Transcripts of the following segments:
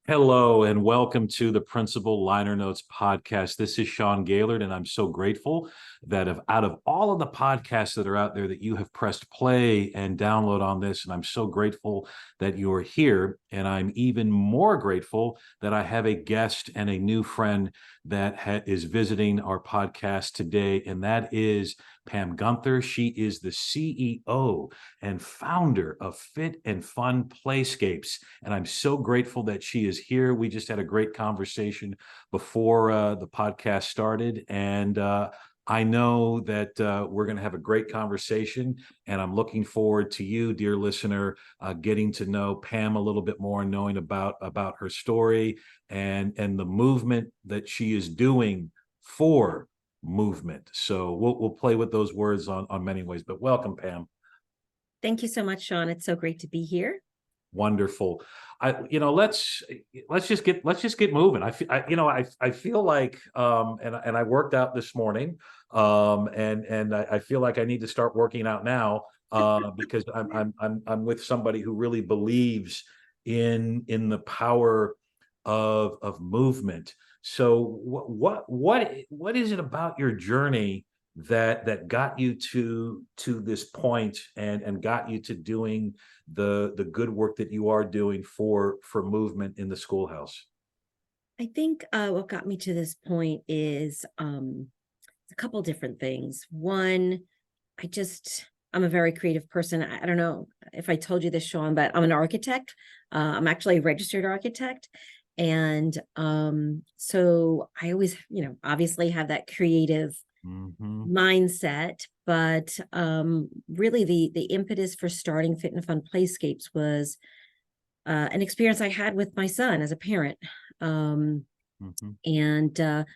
Hello and welcome to the Principal Liner Notes podcast. This is Sean Gaylord, and I'm so grateful that out of all of the podcasts that are out there that you have pressed play and download on this, and I'm so grateful that you're here. And I'm even more grateful that I have a guest and a new friend that is visiting our podcast today, and that is Pam Gunther. She is the CEO and founder of Fit and Fun Playscapes. And I'm so grateful that she is here. We just had a great conversation before the podcast started. And I know that we're going to have a great conversation. And I'm looking forward to you, dear listener, getting to know Pam a little bit more and knowing about her story and the movement that she is doing for movement. So we'll play with those words on many ways. But welcome, Pam. Thank you so much, Sean. It's so great to be here. Wonderful. Let's just get moving. I feel like and I worked out this morning, and I feel like I need to start working out now, because I'm with somebody who really believes in the power of movement. So what is it about your journey that got you to this point and got you to doing the good work that you are doing for movement in the schoolhouse? I think what got me to this point is a couple different things. One, I'm a very creative person. I don't know if I told you this, Sean, but I'm an architect. I'm actually a registered architect. And so I always, obviously have that creative mindset, but really the impetus for starting Fit and Fun Playscapes was an experience I had with my son as a parent. And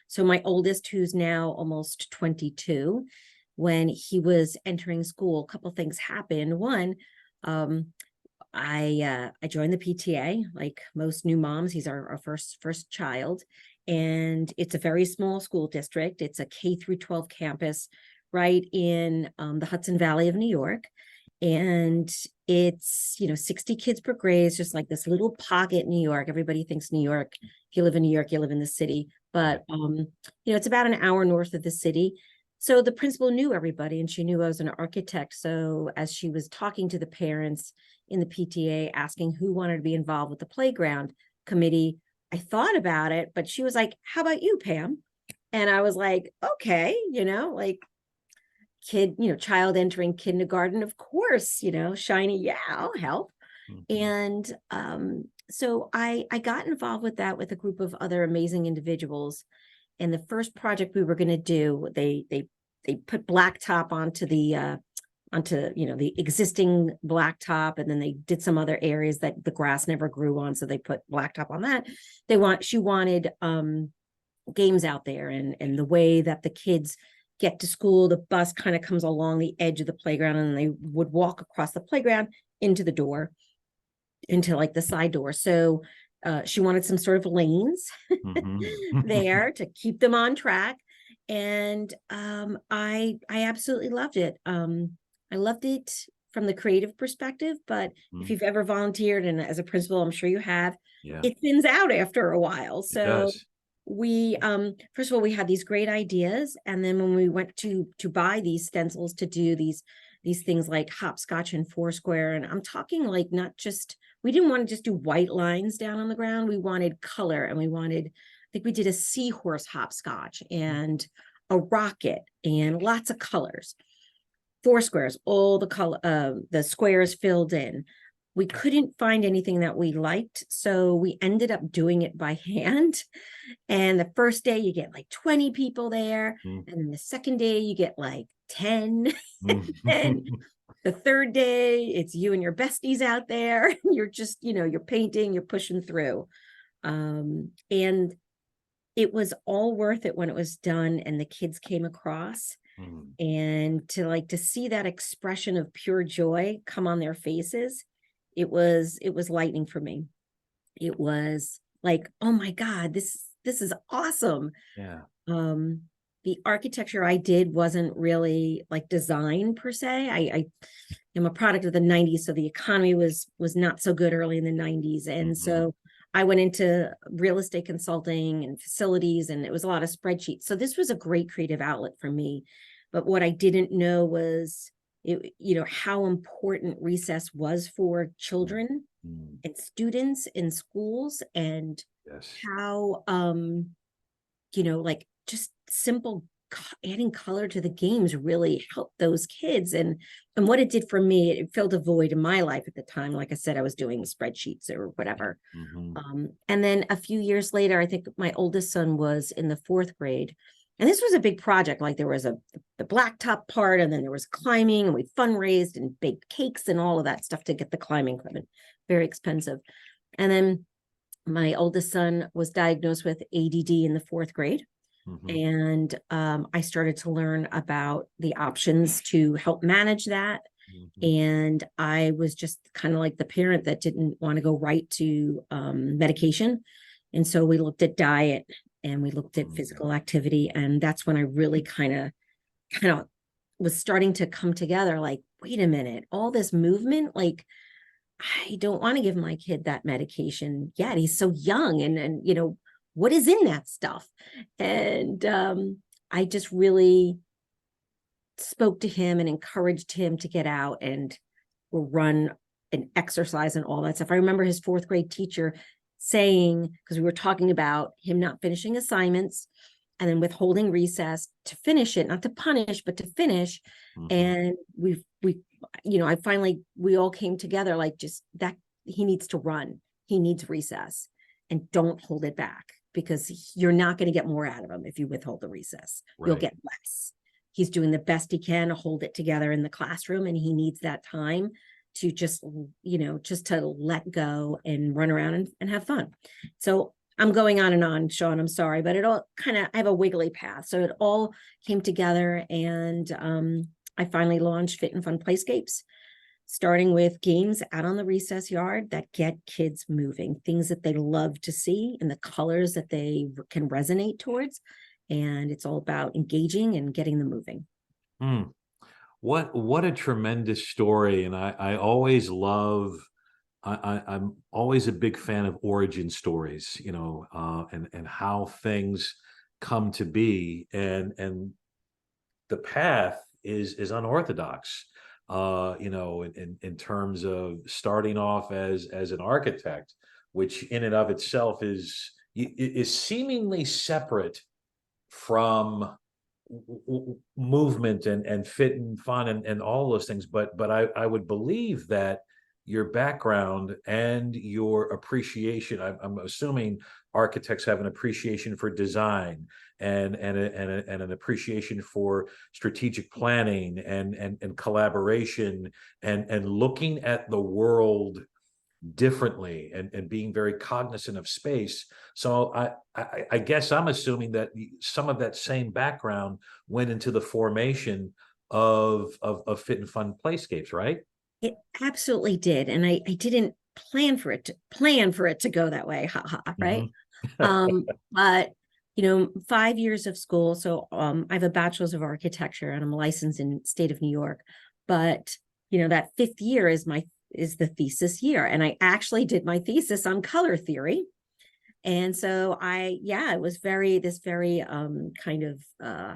so my oldest, who's now almost 22, when he was entering school, a couple things happened. One, I joined the PTA like most new moms. He's our first child, and it's a very small school district. It's a K through 12 campus right in the Hudson Valley of New York, and it's 60 kids per grade. It's just like this little pocket in New York. Everybody thinks New York. If you live in New York, you live in the city, but it's about an hour north of the city. So the principal knew everybody, and she knew I was an architect. So as she was talking to the parents in the PTA, asking who wanted to be involved with the playground committee, I thought about it, but she was like, "How about you, Pam?" And I was like, "Okay, like child entering kindergarten, of course, shiny, yeah, I'll help." And so I got involved with that with a group of other amazing individuals. And the first project we were going to do, they put blacktop onto the the existing blacktop, and then they did some other areas that the grass never grew on, so they put blacktop on that. She wanted games out there, and the way that the kids get to school, the bus kind of comes along the edge of the playground, and they would walk across the playground into the door, into like the side door. So she wanted some sort of lanes there to keep them on track. And I absolutely loved it. I loved it from the creative perspective, but if you've ever volunteered, and as a principal, I'm sure you have, it thins out after a while. So we first of all, we had these great ideas, and then when we went to buy these stencils to do these things like hopscotch and foursquare, and I'm talking like we didn't want to just do white lines down on the ground. We wanted color, and I think we did a seahorse hopscotch and a rocket and lots of colors. Foursquares, all the squares filled in. We couldn't find anything that we liked, so we ended up doing it by hand. And the first day you get like 20 people there, and then the second day you get like 10. And the third day it's you and your besties out there. You're just, you're painting, you're pushing through. And it was all worth it when it was done and the kids came across. And to see that expression of pure joy come on their faces, it was lightning for me. It was like, oh my God, this is awesome. Yeah. The architecture I did wasn't really like design per se. I am a product of the 90s, so the economy was not so good early in the 90s, and so I went into real estate consulting and facilities, and it was a lot of spreadsheets. So this was a great creative outlet for me. But what I didn't know was, how important recess was for children Mm. and students in schools, and Yes. how, like just simple adding color to the games really helped those kids. And what it did for me, it filled a void in my life at the time. Like I said, I was doing spreadsheets or whatever. Mm-hmm. And then a few years later, I think my oldest son was in the fourth grade. And this was a big project. Like there was the blacktop part, and then there was climbing, and we fundraised and baked cakes and all of that stuff to get the climbing equipment. Very expensive. And then my oldest son was diagnosed with ADD in the fourth grade. Mm-hmm. And I started to learn about the options to help manage that. Mm-hmm. And I was just kind of like the parent that didn't want to go right to medication. And so we looked at diet, and we looked at physical activity. And that's when I really kind of was starting to come together, like, wait a minute, all this movement, like, I don't want to give my kid that medication yet. He's so young, and what is in that stuff? And I just really spoke to him and encouraged him to get out and run and exercise and all that stuff. I remember his fourth grade teacher saying, because we were talking about him not finishing assignments and then withholding recess to finish it, not to punish, but to finish. Mm-hmm. And we all came together, like, just that he needs to run. He needs recess, and don't hold it back, because you're not going to get more out of him if you withhold the recess. Right. You'll get less. He's doing the best he can to hold it together in the classroom, and he needs that time to just to let go and run around and have fun. So I'm going on and on, Sean, I'm sorry, but it all I have a wiggly path. So it all came together, and I finally launched Fit and Fun Playscapes, starting with games out on the recess yard that get kids moving, things that they love to see and the colors that they can resonate towards. And it's all about engaging and getting them moving. What a tremendous story. And I always love, I'm always a big fan of origin stories, and how things come to be. And the path is unorthodox, in terms of starting off as an architect, which in and of itself is seemingly separate from movement and fit and fun and all those things. But I would believe that your background and your appreciation, I'm assuming architects have an appreciation for design and an appreciation for strategic planning and collaboration and looking at the world differently and being very cognizant of space. So I guess I'm assuming that some of that same background went into the formation of Fit and Fun Playscapes, right? It absolutely did. And I didn't plan for it to go that way. Ha ha. Right. But 5 years of school. So I have a bachelor's of architecture, and I'm licensed in state of New York. But that fifth year is the thesis year. And I actually did my thesis on color theory. And so it was very kind of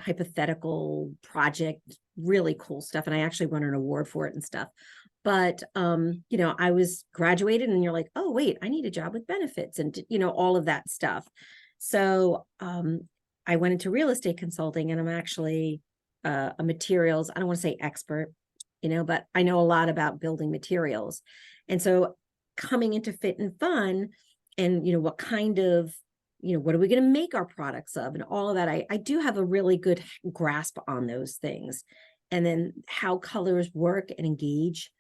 hypothetical project, really cool stuff. And I actually won an award for it and stuff. But, I was graduated, and you're like, oh, wait, I need a job with benefits and, all of that stuff. So I went into real estate consulting, and I'm actually a materials, I don't want to say expert, but I know a lot about building materials. And so coming into Fit and Fun, and, what kind of, what are we going to make our products of, and all of that, I do have a really good grasp on those things. And then how colors work and engage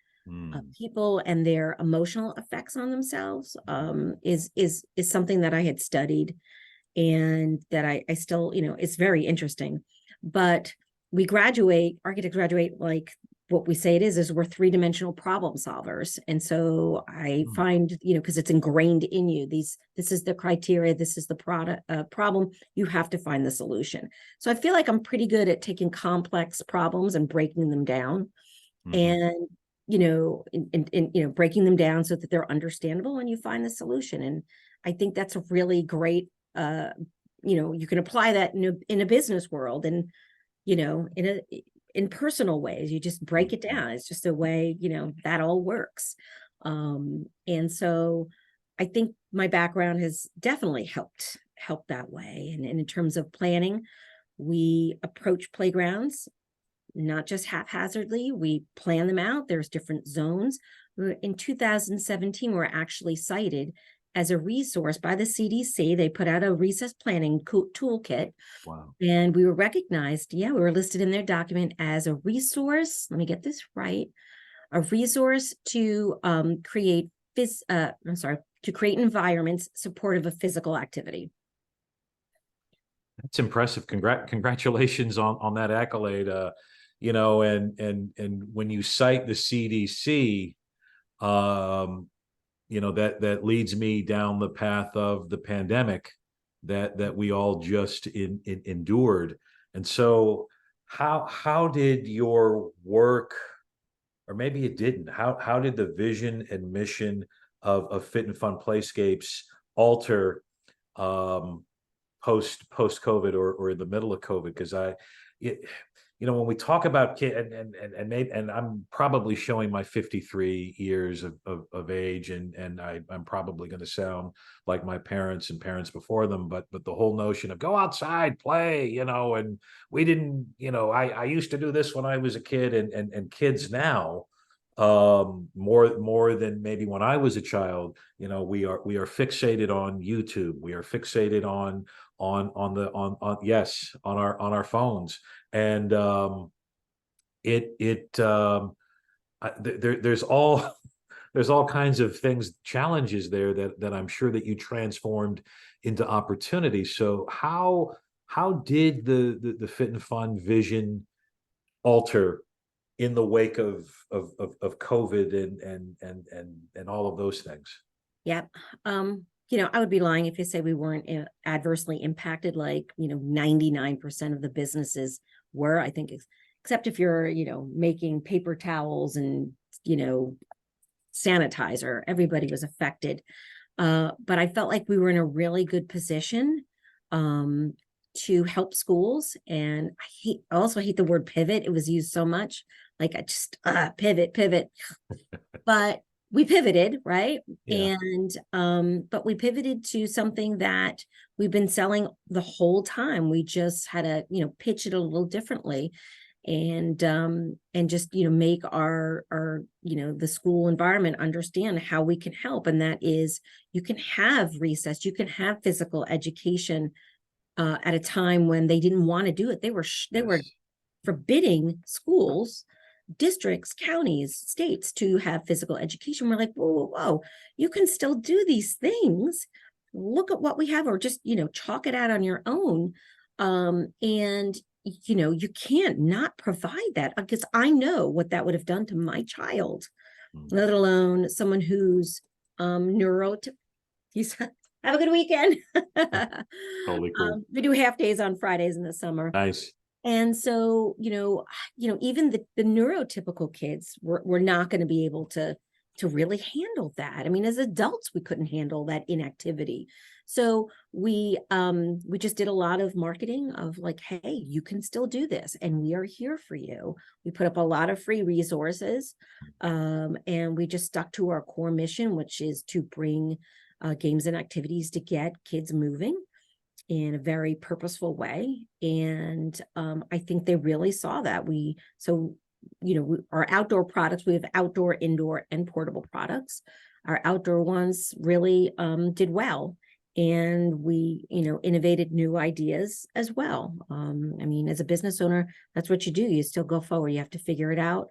people and their emotional effects on themselves is something that I had studied, and that I still, it's very interesting. But architects graduate, like what we say it is we're three-dimensional problem solvers. And so I find, because it's ingrained in you, this is the criteria, this is the problem, you have to find the solution. So I feel like I'm pretty good at taking complex problems and breaking them down. And breaking them down so that they're understandable, and you find the solution. And I think that's a really great, you can apply that in a business world, and, in personal ways, you just break it down. It's just a way, that all works. And so I think my background has definitely helped that way. And in terms of planning, we approach playgrounds not just haphazardly. We plan them out. There's different zones. In 2017, we're actually cited as a resource by the CDC. They put out a recess planning toolkit. Wow. And we were recognized. Yeah, we were listed in their document as a resource. Let me get this right. A resource to create environments supportive of physical activity. That's impressive. Congratulations on that accolade. And when you cite the CDC, that leads me down the path of the pandemic that we all just endured. And so how did your work, or maybe it didn't, how did the vision and mission of Fit and Fun Playscapes alter post COVID, or in the middle of COVID? Because when we talk about kid, and I'm probably showing my 53 years of age, and I'm probably going to sound like my parents and parents before them, but the whole notion of go outside, play, and we didn't, I used to do this when I was a kid, and kids now, more than maybe when I was a child, we are fixated on YouTube. We are fixated on our phones. And there's all kinds of things, challenges there that I'm sure that you transformed into opportunities. So how did the Fit and Fun vision alter in the wake of COVID and all of those things? Yep. I would be lying if you say we weren't adversely impacted, like, 99% of the businesses were, I think, except if you're, making paper towels and, sanitizer, everybody was affected. But I felt like we were in a really good position to help schools. And I also hate the word pivot. It was used so much. Like, I just pivot. But we pivoted, right? Yeah. And but we pivoted to something that we've been selling the whole time. We just had to, pitch it a little differently, and just, make our the school environment understand how we can help. And that is, you can have recess, you can have physical education at a time when they didn't want to do it. They were forbidding schools, districts, counties, states to have physical education. We're like, whoa, you can still do these things. Look at what we have, or just, chalk it out on your own. And, you can't not provide that, because I know what that would have done to my child, let alone someone who's he's have a good weekend. Totally cool. We do half days on Fridays in the summer. Nice. And so, even the neurotypical kids were not going to be able to really handle that. I mean, as adults, we couldn't handle that inactivity. So we just did a lot of marketing of like, hey, you can still do this, and we are here for you. We put up a lot of free resources, and we just stuck to our core mission, which is to bring games and activities to get kids moving in a very purposeful way. And I think they really saw that. Our outdoor products, we have outdoor, indoor, and portable products. Our outdoor ones really did well. And we, innovated new ideas as well. As a business owner, that's what you do. You still go forward. You have to figure it out.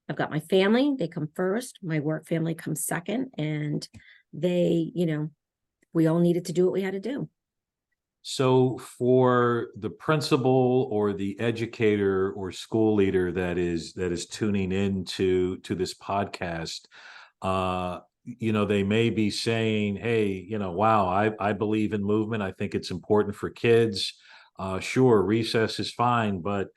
I've got my family, they come first. My work family comes second. And they, we all needed to do what we had to do. So for the principal or the educator or school leader that is tuning in to this podcast, they may be saying, hey, wow, I believe in movement. I think it's important for kids. Sure, recess is fine, but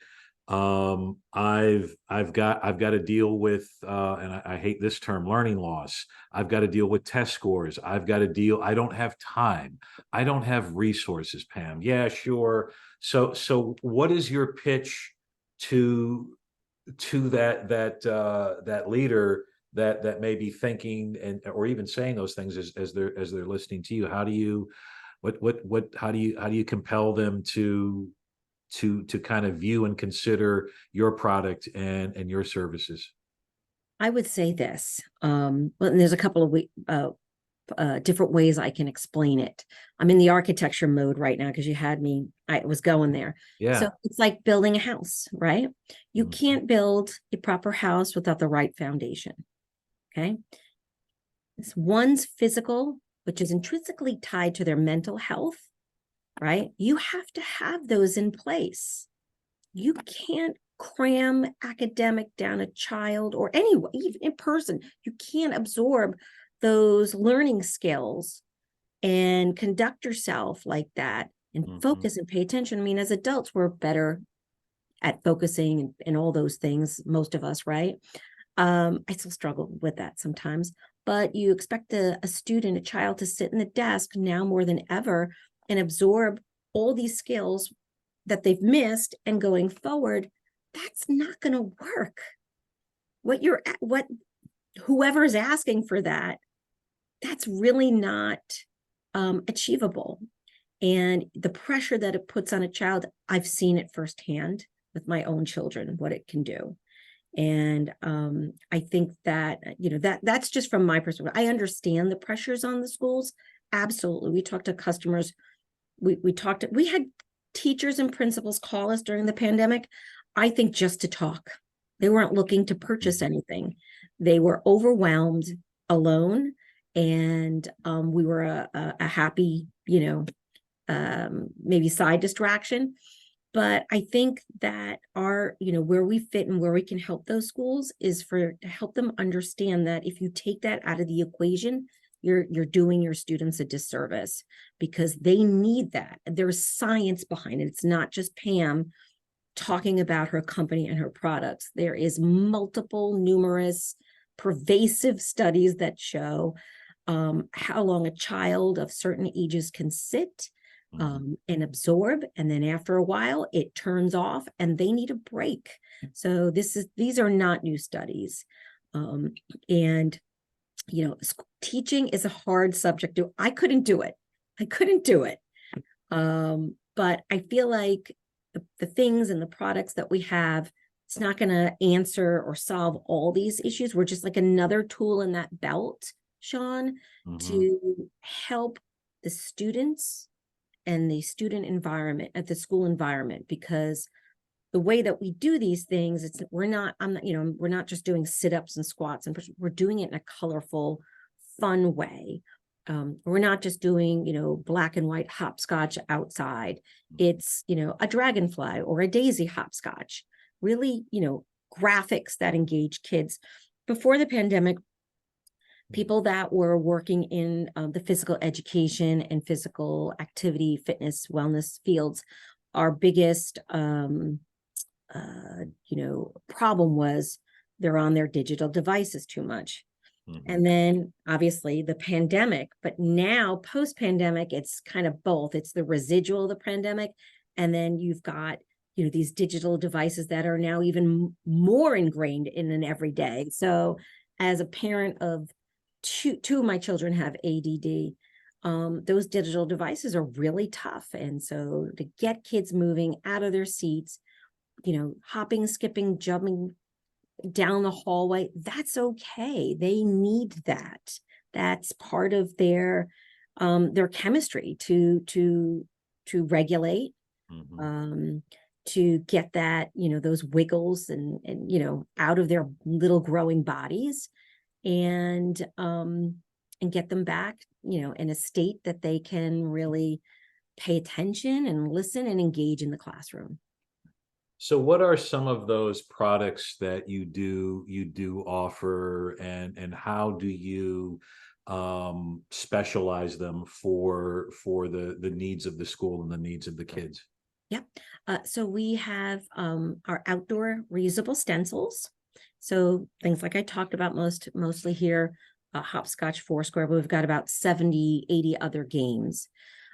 I've got to deal with and I hate this term, learning loss. I've got to deal with test scores. I don't have time. I don't have resources, Pam. Yeah, sure. So what is your pitch to that leader that may be thinking and or even saying those things as they're listening to you? How do you how do you compel them to kind of view and consider your product and your services? I would say this. Well, and there's a couple of different ways I can explain it. I'm in the architecture mode right now because you had me, I was going there. So Yeah. it's like building a house, right? You Mhm. can't build a proper house without the right foundation. Okay. It's one's physical, which is intrinsically tied to their mental health, right? You have to have those in place. You can't cram academic down a child or anyone, even in person. You can't absorb those learning skills and conduct yourself like that and Mhm. focus and pay attention. I mean, as adults, we're better at focusing and all those things, most of us, right? I still struggle with that sometimes, but you expect a student, a child to sit in the desk now more than ever and absorb all these skills that they've missed, and going forward, that's not going to work. What whoever's asking for that, that's really not achievable. And the pressure that it puts on a child, I've seen it firsthand with my own children, what it can do. And I think that, that's just from my perspective. I understand the pressures on the schools. Absolutely. We talked to customers. We had teachers and principals call us during the pandemic, I think just to talk. They weren't looking to purchase Mhm. anything. They were overwhelmed, alone, and we were a happy, maybe side distraction. But I think that where we fit and where we can help those schools is to help them understand that if you take that out of the equation, you're doing your students a disservice, because they need that. There's science behind it. It's not just Pam talking about her company and her products. There is multiple, numerous, pervasive studies that show how long a child of certain ages can sit Mhm. and absorb, and then after a while it turns off and they need a break. So these are not new studies. And teaching is a hard subject. I couldn't do it. I couldn't do it. But I feel like the things and the products that we have, it's not going to answer or solve all these issues. We're just like another tool in that belt, Sean, Mhm. to help the students and the student environment at the school environment. Because the way that we do these things, we're not just doing sit-ups and squats, and we're doing it in a colorful, fun way. We're not just doing, black and white hopscotch outside. It's, a dragonfly or a daisy hopscotch, really, graphics that engage kids. Before the pandemic, people that were working in the physical education and physical activity, fitness, wellness fields, our biggest problem was they're on their digital devices too much. Mhm. And then obviously the pandemic, but now post-pandemic, it's kind of both. It's the residual of the pandemic. And then you've got, these digital devices that are now even more ingrained in an everyday. So as a parent of two of my children have ADD, those digital devices are really tough. And so to get kids moving out of their seats, hopping, skipping, jumping down the hallway, that's okay. They need that. That's part of their chemistry to regulate, Mhm. um, to get that, those wiggles and out of their little growing bodies, and get them back, in a state that they can really pay attention and listen and engage in the classroom. So what are some of those products that you do offer, and how do you specialize them for the needs of the school and the needs of the kids? Yep. So we have our outdoor reusable stencils. So things like I talked about mostly here, hopscotch, foursquare, but we've got about 70, 80 other games.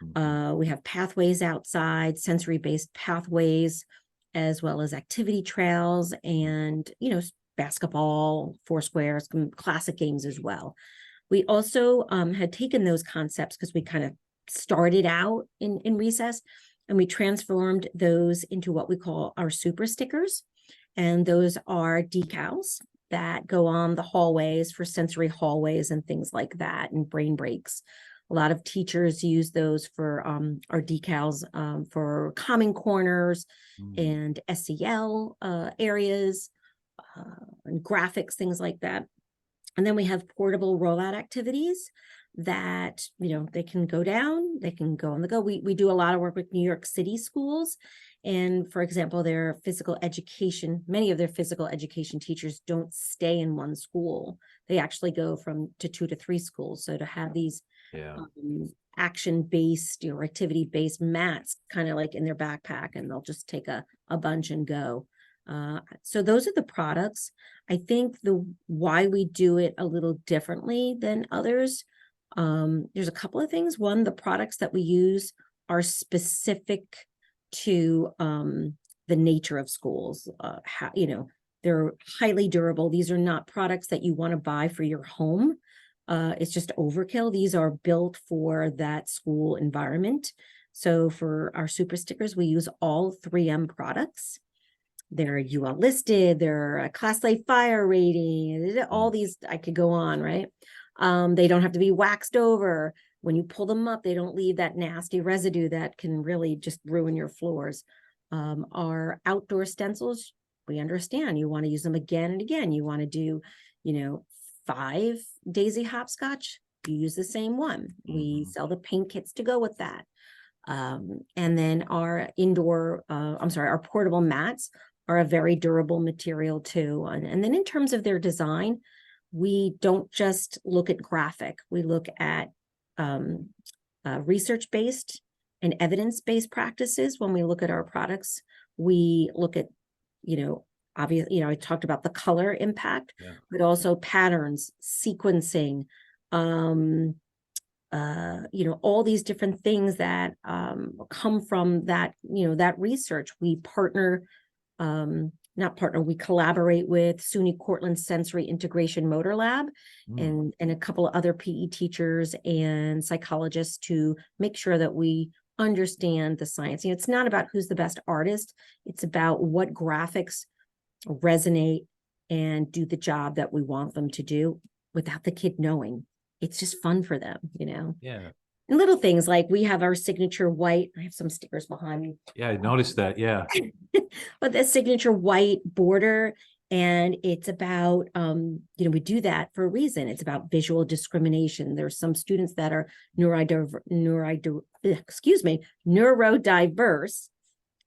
Mhm. We have pathways outside, sensory-based pathways, as well as activity trails and, basketball, foursquare, some classic games as well. We also had taken those concepts because we kind of started out in recess, and we transformed those into what we call our super stickers. And those are decals that go on the hallways for sensory hallways and things like that, and brain breaks. A lot of teachers use those for our decals for calming corners Mm. and SEL areas and graphics, things like that. And then we have portable rollout activities that, they can go down, they can go on the go. We do a lot of work with New York City schools. And for example, many of their physical education teachers don't stay in one school. They actually go to 2 to 3 schools. So to have these Yeah. action-based or activity-based mats kind of like in their backpack, and they'll just take a bunch and go. So those are the products. I think why we do it a little differently than others, there's a couple of things. One, the products that we use are specific to the nature of schools. They're highly durable. These are not products that you want to buy for your home. It's just overkill. These are built for that school environment. So for our super stickers, we use all 3M products. They're UL listed, they're a Class A fire rating, all Mm. these, I could go on, right? They don't have to be waxed over. When you pull them up, they don't leave that nasty residue that can really just ruin your floors. Our outdoor stencils, we understand you want to use them again and again. You want to do, 5 daisy hopscotch, you use the same one. We Mhm. sell the paint kits to go with that. And then our our portable mats are a very durable material too. And then in terms of their design, we don't just look at graphic, we look at um, research-based and evidence-based practices. When we look at our products, we look at, obviously, I talked about the color impact, Yeah. but also patterns, sequencing, all these different things that come from that research. We not partner, we collaborate with SUNY Cortland Sensory Integration Motor Lab Mm. and a couple of other PE teachers and psychologists to make sure that we understand the science. It's not about who's the best artist. It's about what graphics resonate and do the job that we want them to do without the kid knowing. It's just fun for them. Yeah. And little things like we have our signature white, I have some stickers behind me, Yeah. I noticed that. Yeah. but the signature white border. And it's about, we do that for a reason. It's about visual discrimination. There's some students that are neurodiverse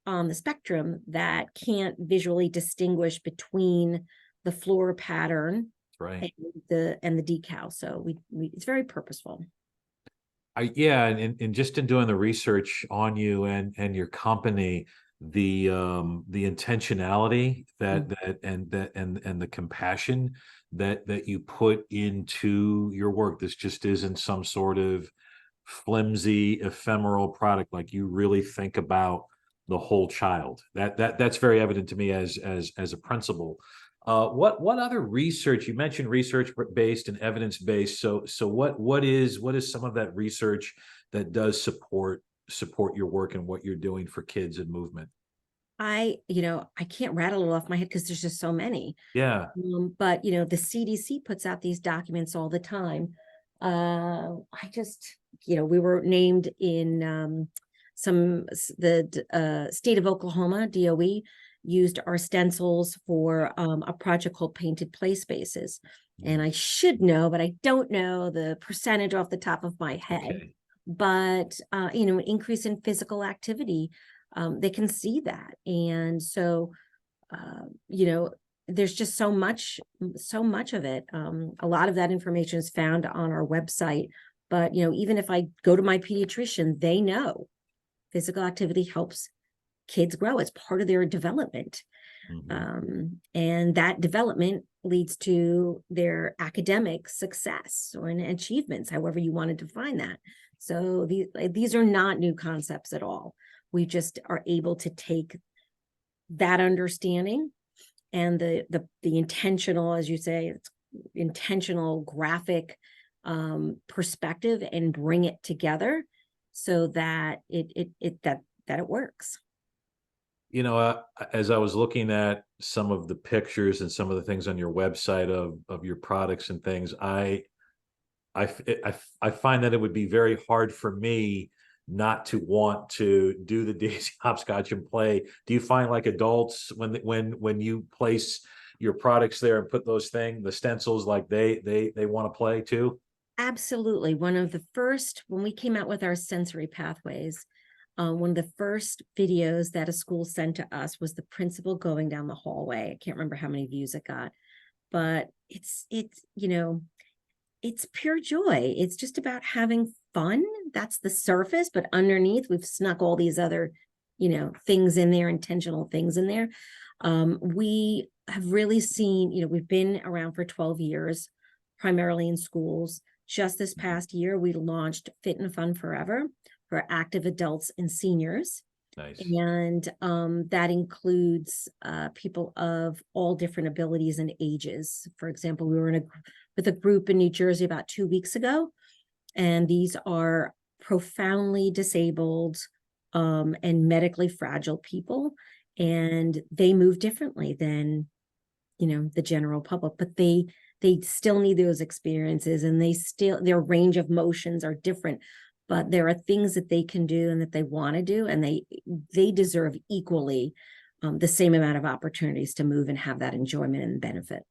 on the spectrum that can't visually distinguish between the floor pattern Right. and the decal. So it's very purposeful. Yeah, and just in doing the research on you and your company, the intentionality Mm. and the compassion that you put into your work. This just isn't some sort of flimsy, ephemeral product. Like, you really think about the whole child. That's very evident to me as a principal. What other research, you mentioned research based and evidence based. So what is some of that research that does support your work and what you're doing for kids and movement? I can't rattle it off my head because there's just so many. Yeah. But the CDC puts out these documents all the time. We were named in the state of Oklahoma, DOE used our stencils for a project called Painted Play Spaces. And I should know, but I don't know the percentage off the top of my head. Okay. But increase in physical activity, they can see that. And so there's just so much of it. A lot of that information is found on our website, but even if I go to my pediatrician, they know physical activity helps kids grow. It's part of their development. And that development leads to their academic success or achievements, however you want to define that. So these are not new concepts at all. We just are able to take that understanding and the intentional, as you say, it's intentional graphic perspective and bring it together so that it works. You know, as I was looking at some of the pictures and some of the things on your website of your products and things, I find that it would be very hard for me not to want to do the daisy hopscotch and play. Do you find like adults when you place your products there and put those the stencils, like they want to play too? Absolutely. One of the first, when we came out with our sensory pathways, one of the first videos that a school sent to us was the principal going down the hallway. I can't remember how many views it got, but it's pure joy. It's just about having fun. That's the surface, but underneath we've snuck all these other, things in there, intentional things in there. We have really seen, we've been around for 12 years, primarily in schools. Just this past year, we launched Fit and Fun Forever for active adults and seniors. Nice. And that includes people of all different abilities and ages. For example, we were with a group in New Jersey about 2 weeks ago, and these are profoundly disabled and medically fragile people, and they move differently than the general public, but they still need those experiences, and their range of motions are different, but there are things that they can do and that they want to do, and they deserve equally the same amount of opportunities to move and have that enjoyment and benefit.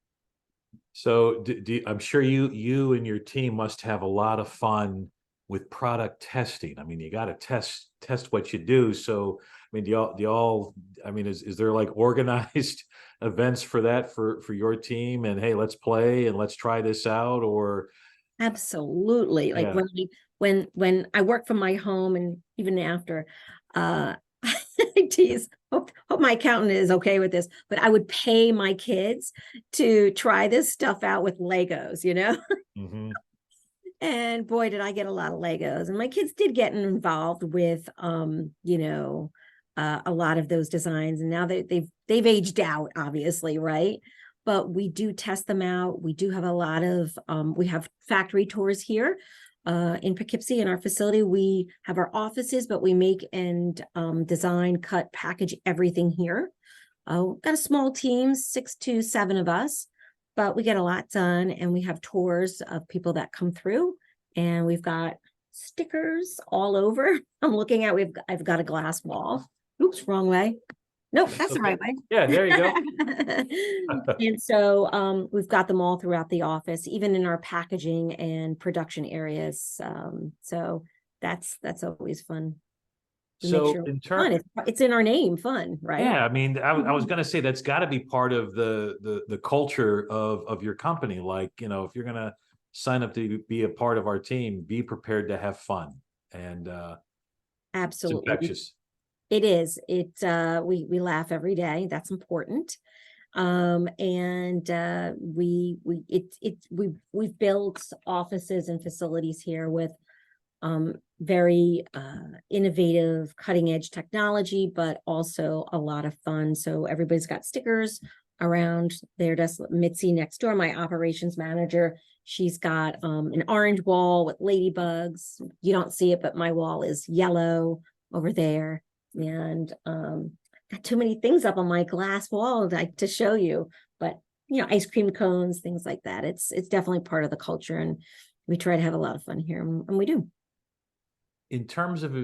So I'm sure you and your team must have a lot of fun with product testing. I mean, you got to test what you do. So, I mean, do y'all, I mean, is there like organized events for that for your team? And hey, let's play and let's try this out, or? Absolutely. Like when I work from my home and even after, I tease, hope my accountant is okay with this, but I would pay my kids to try this stuff out with Legos, Mm-hmm. And boy, did I get a lot of Legos. And my kids did get involved with, a lot of those designs. And now they've aged out, obviously, right? But we do test them out. We do have a lot of, we have factory tours here in Poughkeepsie in our facility. We have our offices, but we make and design, cut, package everything here. Got a small team, 6 to 7 of us, but we get a lot done, and we have tours of people that come through, and we've got stickers all over. I'm looking at, I've got a glass wall. Oops, wrong way. Nope, that's the right way. Yeah, there you go. And so we've got them all throughout the office, even in our packaging and production areas. So that's always fun. So Sure in terms, it's in our name, fun, right? yeah, I mean, I was going to say that's got to be part of the culture of your company. Like, if you're going to sign up to be a part of our team, be prepared to have fun, and Absolutely, it's infectious. it is. We laugh every day. That's important. And we've built offices and facilities here with very innovative, cutting edge technology, but also a lot of fun. So everybody's got stickers around their desk. Mitzi next door, my operations manager, she's got an orange wall with ladybugs. You don't see it, but my wall is yellow over there. And got too many things up on my glass wall to show you, but ice cream cones, things like that. It's definitely part of the culture, and we try to have a lot of fun here, and we do. In terms of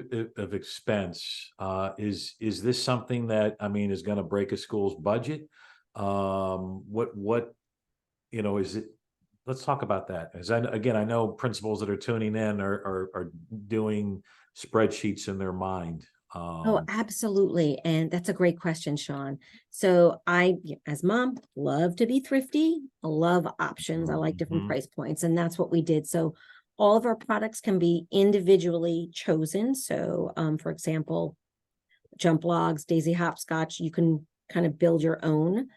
expense, is this something that, I mean, is going to break a school's budget? What is it? Let's talk about that. As I know principals that are tuning in are doing spreadsheets in their mind. Oh, absolutely. And that's a great question, Sean. So I, as mom, love to be thrifty. I love options. I like different price points, and that's what we did. So all of our products can be individually chosen. So, for example, jump logs, daisy hopscotch. You can kind of build your own.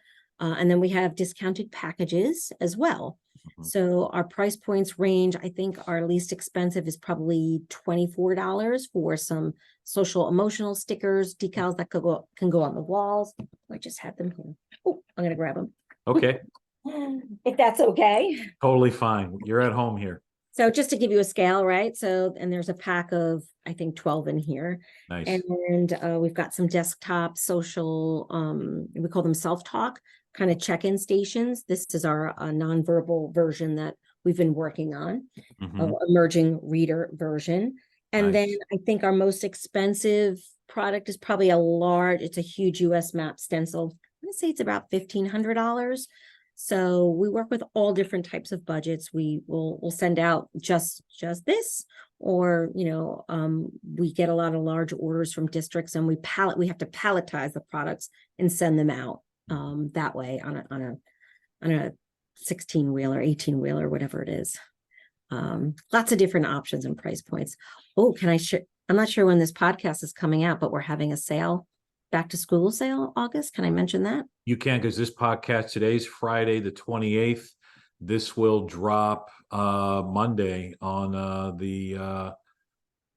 And then we have discounted packages as well. Mhm. So our price points range, I think our least expensive is probably $24 for some social emotional stickers, decals that can go on the walls. I just had them here. Oh, I'm gonna grab them. Okay, If that's okay. totally fine. You're at home here. So just to give you a scale, right? So, and there's a pack of, I think, 12 in here. Nice. And we've got some desktop social, we call them self-talk, kind of check-in stations. This is our nonverbal version that we've been working on, Mhm. emerging reader version. And then Nice. I think our most expensive product is probably it's a huge US map stencil. I'm gonna say it's about $1,500. So we work with all different types of budgets. We'll send out just this, or we get a lot of large orders from districts, and we have to palletize the products and send them out that way on a 16-wheeler, 18-wheeler, whatever it is. Lots of different options and price points. Oh, I'm not sure when this podcast is coming out, but we're having a sale, back to school sale, August. Can I mention that? You can, because this podcast, today's Friday, the 28th. This will drop Monday on the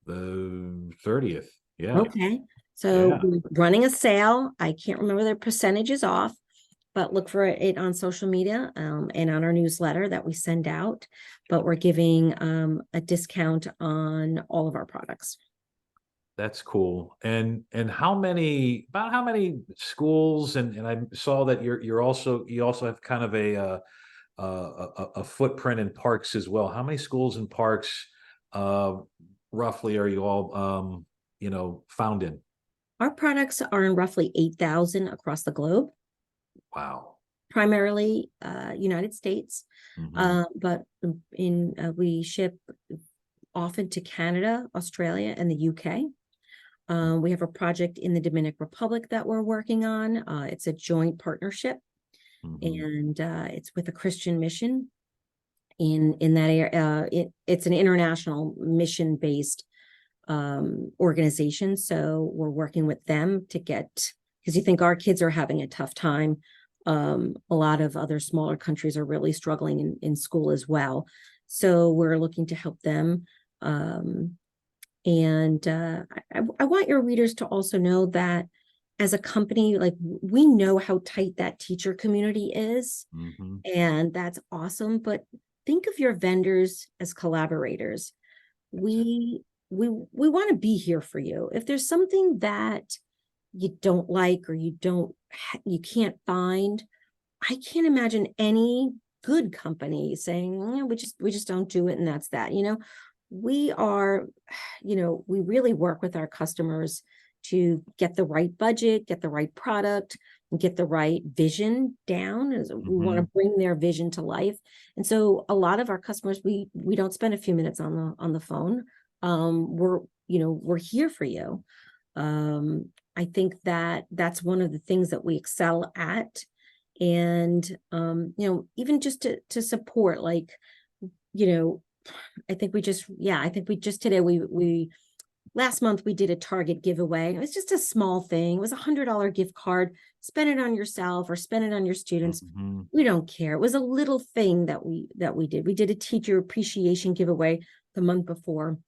30th. Yeah. Okay. So Yeah. we're running a sale. I can't remember the percentages off, but look for it on social media and on our newsletter that we send out. But we're giving a discount on all of our products. That's cool. And how many schools, and I saw that you also have kind of a footprint in parks as well. How many schools and parks uh roughly are you all found in? Our products are in roughly 8,000 across the globe, Wow. primarily United States. Mhm. But we ship often to Canada, Australia, and the UK. We have a project in the Dominican Republic that we're working on. It's a joint partnership, Mhm. and it's with a Christian mission in that area. It's an international mission-based organization. So we're working with them to get, because you think our kids are having a tough time. A lot of other smaller countries are really struggling in school as well. So we're looking to help them. And I want your readers to also know that as a company, like, we know how tight that teacher community is, Mhm. and that's awesome. But think of your vendors as collaborators. We want to be here for you. If there's something that you don't like, or you can't find, I can't imagine any good company saying, we just don't do it, and that's that. We are, we really work with our customers to get the right budget, get the right product, and get the right vision down. As we want to Mhm. bring their vision to life. And so a lot of our customers, we don't spend a few minutes on the phone. We're here for you. I think that that's one of the things that we excel at. And even just to support, like, you know I think we just today, we last month we did a Target giveaway. It was just a small thing. It was $100 gift card. Spend it on yourself or spend it on your students. Mhm. We don't care. It was a little thing that we did. We did a teacher appreciation giveaway the month before.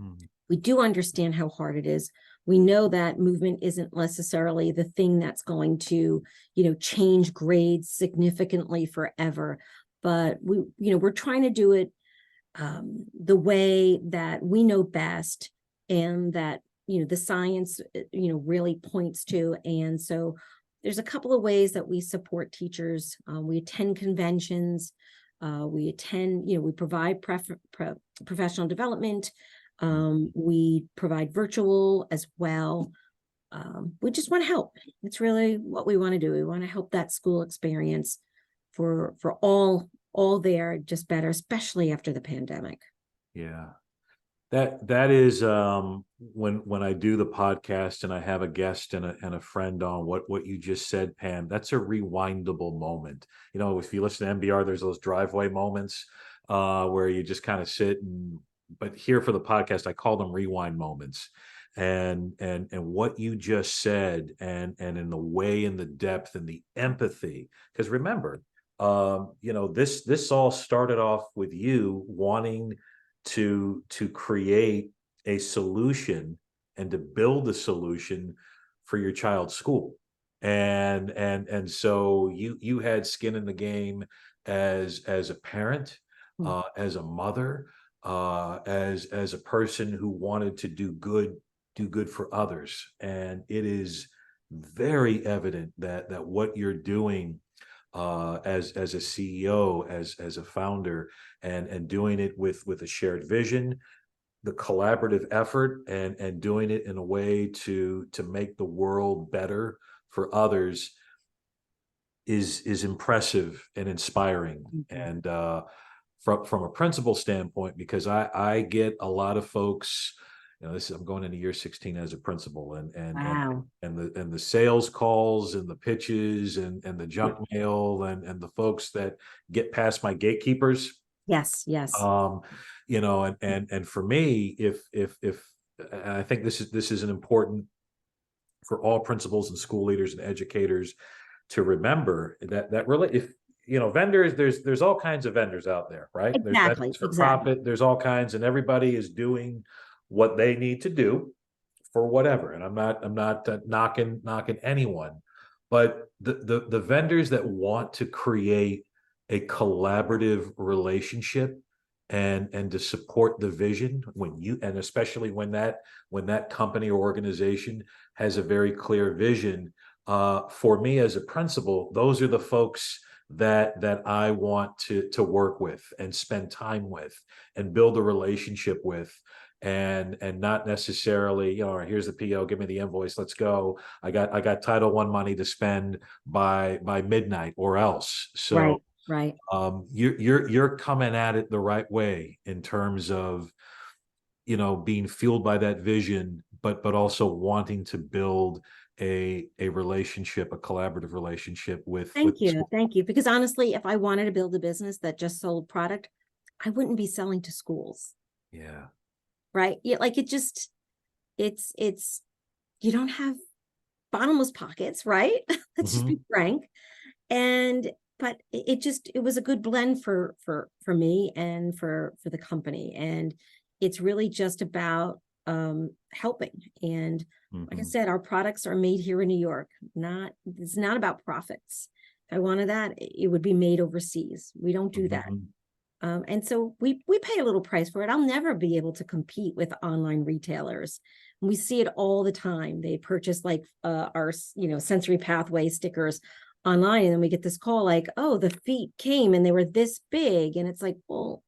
Mhm. We do understand how hard it is. We know that movement isn't necessarily the thing that's going to, change grades significantly forever. But we're trying to do it the way that we know best, and that the science really points to. And so there's a couple of ways that we support teachers. We attend conventions, we provide professional development, we provide virtual as well. We just want to help. It's really what we want to do. We want to help that school experience for all there just better, especially after the pandemic. Yeah. That is when I do the podcast and I have a guest and a friend on, what you just said, Pam, that's a rewindable moment. If you listen to NBR, there's those driveway moments where you just kind of sit, but here for the podcast, I call them rewind moments. and what you just said, and in the way and the depth and the empathy, because remember, this all started off with you wanting to create a solution and to build a solution for your child's school. And so you had skin in the game as a parent, Mm. as a mother, as a person who wanted to do good for others. And it is very evident that what you're doing, as a CEO, as a founder, and doing it with a shared vision, the collaborative effort, and doing it in a way to make the world better for others, is impressive and inspiring. Mhm. And from a principal standpoint, because I get a lot of folks, I'm going into year 16 as a principal, Wow. and the sales calls and the pitches and the junk mail, and the folks that get past my gatekeepers. Yes, yes. um and for me, if and I think this is an important for all principals and school leaders and educators to remember, that really, if vendors, there's all kinds of vendors out there, right? There's Exactly, vendors for exactly. profit, there's all kinds, and everybody is doing what they need to do for whatever. And I'm not knocking anyone, but the vendors that want to create a collaborative relationship, and to support the vision, and especially when that company or organization has a very clear vision. For me as a principal, those are the folks that I want to work with and spend time with and build a relationship with, and not necessarily, here's the PO, give me the invoice, let's go. I got Title I money to spend by midnight or else. So Right, right. you're coming at it the right way in terms of, being fueled by that vision, but also wanting to build a relationship, a collaborative relationship with Thank the you. school. Thank you. Because honestly, if I wanted to build a business that just sold product, I wouldn't be selling to schools, Yeah. right? Yeah, like it's you don't have bottomless pockets, right? Let's just Hmm. be frank. And but it was a good blend for me and for the company. And it's really just about helping. And like I Hmm. said, our products are made here in New York. It's not about profits. If I wanted that, it would be made overseas. We don't do that. Hmm. And so we pay a little price for it. I'll never be able to compete with online retailers. We see it all the time. They purchase like our sensory pathway stickers online, and then we get this call like, "Oh, the feet came and they were this big," and it's like, well,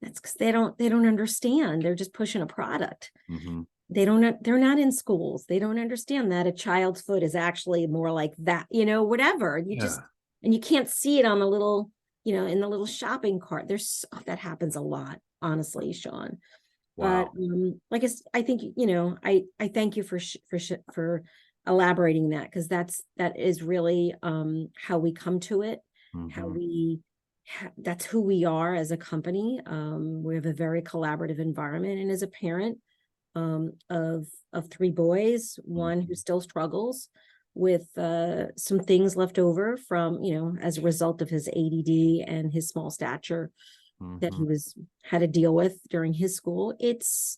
that's because they don't understand. They're just pushing a product. Hmm. They're not in schools. They don't understand that a child's foot is actually more like that, whatever. Yeah. And you can't see it on the little, in the little shopping cart. That happens a lot, honestly, Sean. But Wow. I think, I thank you for elaborating that, because that is really how we come to it, how Hmm. that's who we are as a company. We have a very collaborative environment, and as a parent, of three boys, one who still struggles with some things left over from, as a result of his ADD and his small stature that Hmm. he had to deal with during his school. It's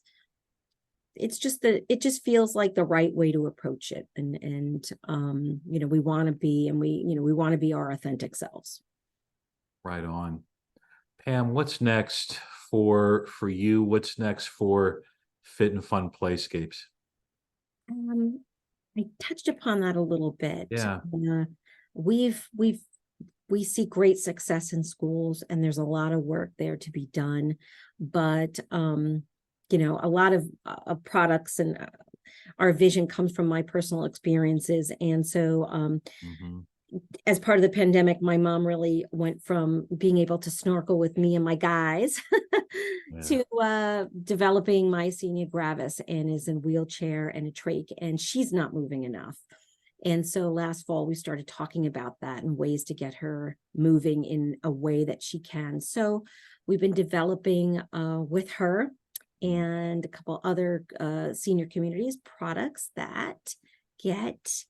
just that it just feels like the right way to approach it. And we want to be, and we want to be our authentic selves. Right on. Pam, what's next for you? What's next for Fit and Fun Playscapes? Um, I touched upon that a little bit. Yeah. We see great success in schools, and there's a lot of work there to be done. But a lot of products and our vision comes from my personal experiences. And so Hmm. as part of the pandemic, my mom really went from being able to snorkel with me and my guys Yeah. to developing myasthenia gravis, and is in wheelchair and a trach, and she's not moving enough. And so last fall, we started talking about that and ways to get her moving in a way that she can. So we've been developing with her and a couple other senior communities products that get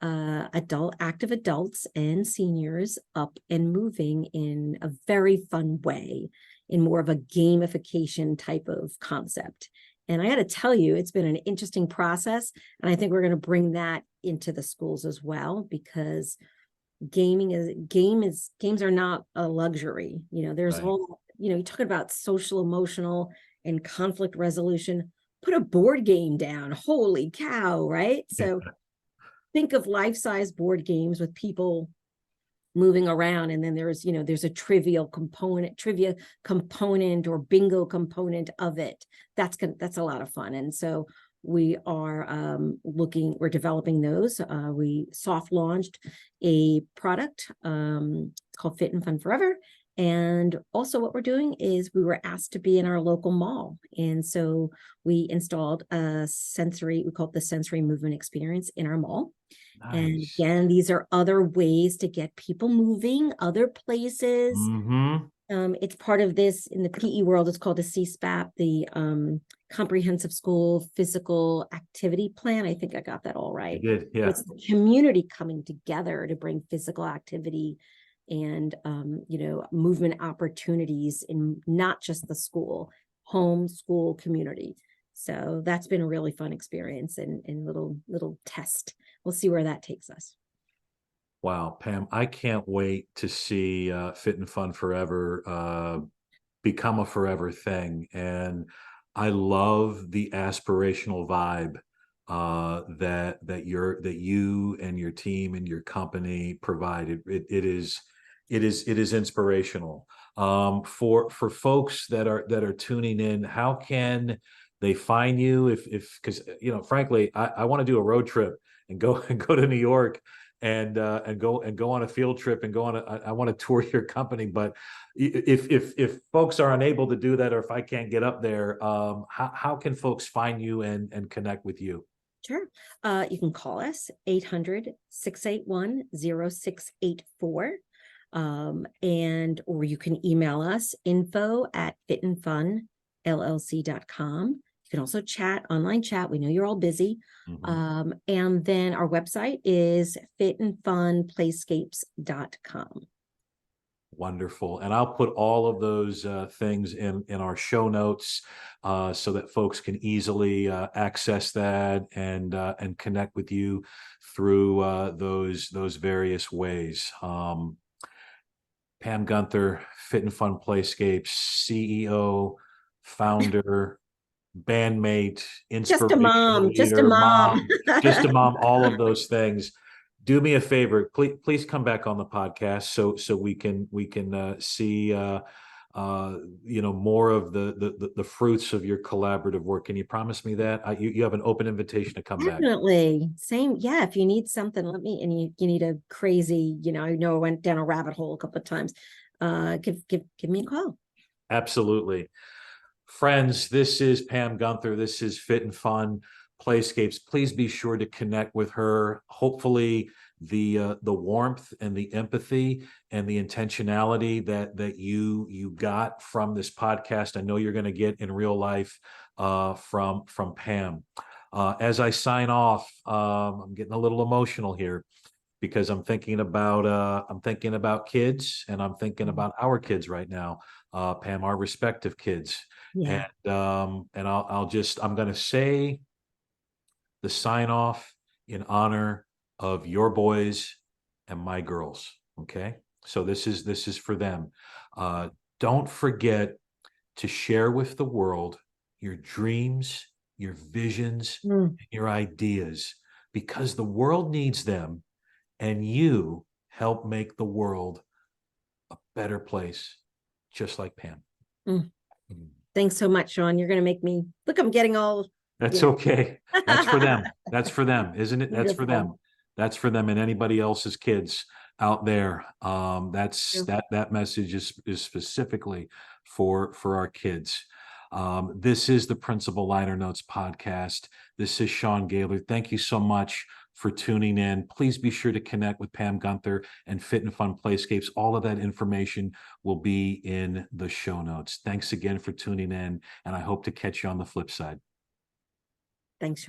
active adults and seniors up and moving in a very fun way, in more of a gamification type of concept. And I got to tell you, it's been an interesting process. And I think we're going to bring that into the schools as well, because games are not a luxury. There's Right. all, you're talking about social, emotional, and conflict resolution. Put a board game down. Holy cow, right? So think of life-size board games with people moving around, and then there's a trivia component or bingo component of it. That's a lot of fun. And so we are we're developing those. We soft launched a product called Fit and Fun Forever. And also what we're doing is we were asked to be in our local mall. And so we installed we call it the sensory movement experience in our mall. And Nice. again, these are other ways to get people moving, other places. Mm-hmm. It's part of this in the PE world. It's called a CSPAP, the Comprehensive School Physical Activity Plan. I think I got that all right. You did, yeah. It's the community coming together to bring physical activity and movement opportunities in not just the school, home, school, community. So that's been a really fun experience and little test. We'll see where that takes us. Wow, Pam, I can't wait to see Fit and Fun Forever become a forever thing. And I love the aspirational vibe that you and your team and your company provide. It is inspirational. For folks that are tuning in, how can they find you? If because frankly, I want to do a road trip and go to New York and go on a field trip and go on I want to tour your company. But if folks are unable to do that, or if I can't get up there, how can folks find you and connect with you? Sure. You can call us 800-681-0684. Or you can email us info@fitandfunllc.com. You can also online chat. We know you're all busy. Mm-hmm. And then our website is fitandfunplayscapes.com. Wonderful. And I'll put all of those things in our show notes so that folks can easily access that and connect with you through those various ways. Pam Gunther, Fit and Fun Playscapes, CEO, founder, bandmate, Just a inspirational mom, just a leader, mom. mom, just a mom, all of those things. Do me a favor, please come back on the podcast so we can see more of the fruits of your collaborative work. Can you promise me that? You have an open invitation to come back. Definitely. Same. Yeah. If you need something, let me, and you need a crazy, I know I went down a rabbit hole a couple of times. Give me a call. Absolutely. Friends, this is Pam Gunther. This is Fit and Fun Playscapes. Please be sure to connect with her. Hopefully the warmth and the empathy and the intentionality that you got from this podcast, I know you're going to get in real life from Pam. As I sign off, I'm getting a little emotional here because I'm thinking about kids, and I'm thinking about our kids right now, Pam, our respective kids. Yeah. And I'm going to say the sign off in honor of your boys and my girls. Okay. So this is for them. Don't forget to share with the world your dreams, your visions, and your ideas, because the world needs them, and you help make the world a better place, just like Pam. Mm. Thanks so much, Sean. You're going to make me look. I'm getting all. That's okay. That's for them. That's for them, isn't it? That's for them. Beautiful. That's for them and anybody else's kids out there. Yeah. That message is specifically for our kids. This is the Principal Liner Notes podcast. This is Sean Gaylord. Thank you so much for tuning in. Please be sure to connect with Pam Gunther and Fit and Fun Playscapes. All of that information will be in the show notes. Thanks again for tuning in, and I hope to catch you on the flip side. Thanks, Sean.